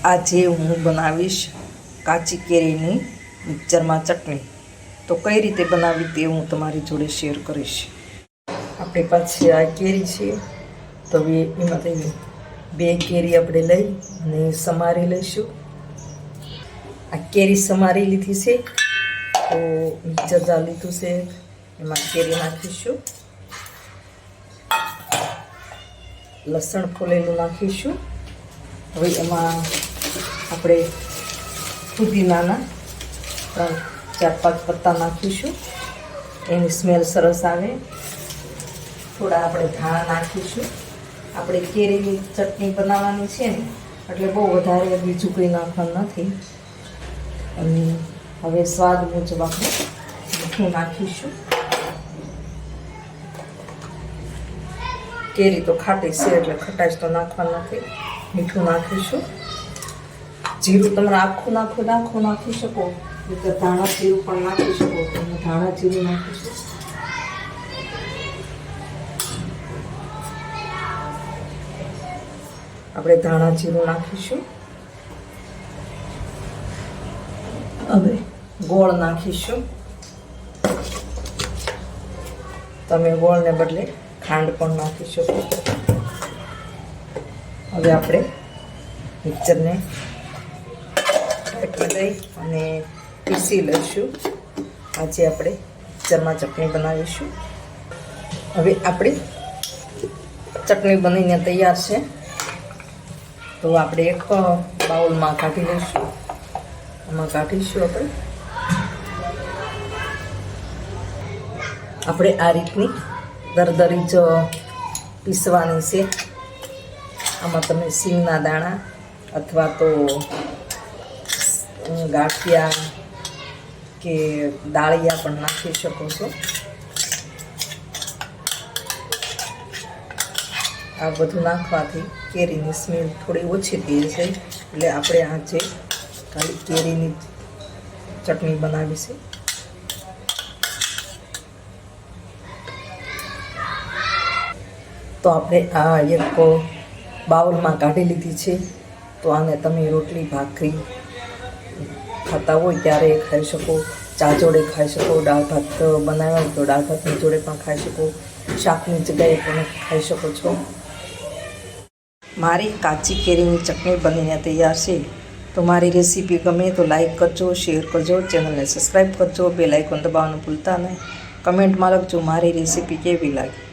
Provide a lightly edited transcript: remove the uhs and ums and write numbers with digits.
આજે હું બનાવીશ કાચી કેરીની મિક્સરમાં ચટણી. તો કઈ રીતે બનાવી તે હું તમારી જોડે શેર કરીશ. આપણી પાસે આ કેરી છે, તો હવે એમાંથી 2 કેરી આપણે લઈ અને સમારી લઈશું. આ કેરી સમારી લીધી છે, તો મિક્સર જાર લીધું છે, એમાં કેરી નાખીશું. લસણ ફોલેલું નાખીશું. હવે એમાં આપણે પુદીનાના 3-4-5 પત્તા નાખીશું, એની સ્મેલ સરસ આવે. થોડા આપણે ધાણા નાખીશું. આપણે કેરીની ચટણી બનાવવાની છે ને, એટલે બહુ વધારે બીજું કંઈ નાખવાનું નથી. અને હવે સ્વાદ મુજબ આપણે મીઠું નાખીશું. કેરી તો ખાટી છે એટલે ખટાશ તો નાખવાનું નથી. મીઠું નાખીશું. જીરું તમારે આખું નાખી શકો, એટલે ધાણા જીરું પણ નાખી શકો. તમે ધાણા જીરું નાખીશું. આપણે ધાણા જીરું નાખીશું. હવે ગોળ નાખીશું. તમે ગોળને બદલે ખાંડ પણ નાખી શકો. હવે આપણે મિક્સરને ઢાંકી દઈ અને પીસી લઈશું. આજે આપણે મિક્સરમાં ચટણી બનાવીશું. હવે આપણી ચટણી બનીને તૈયાર છે, તો આપણે એક બાઉલમાં કાઢી લઈશું. આમાં કાઢીશું. આપણે આ રીતની દરદરી જ પીસવાની છે. આમાં તમે સિંગના દાણા અથવા તો ગાંઠિયા કે દાળિયા પણ નાખી શકો છો. આ બધું નાખવાથી કેરીની સ્મેલ થોડી ઓછી થઈ જશે. એટલે આપણે આજે ખાલી કેરીની ચટણી બનાવી છે. તો આપણે આ એક બાઉલમાં કાઢી લીધી છે. તો આને તમે રોટલી ભાખરી ખાતા હોય ત્યારે ખાઈ શકો, ચા જોડે ખાઈ શકો, દાળ ભાત બનાવ્યા હોય તો દાળ ભાતની જોડે પણ ખાઈ શકો, શાકની જગ્યાએ પણ ખાઈ શકો છો. મારી કાચી કેરીની ચટણી બનીને તૈયાર છે. તો મારી રેસીપી ગમે તો લાઈક કરજો, શેર કરજો, ચેનલને સબસ્ક્રાઈબ કરજો, બેલ આઇકોન દબાવવાનું ભૂલતા નહીં. કમેન્ટમાં લખજો મારી રેસીપી કેવી લાગી.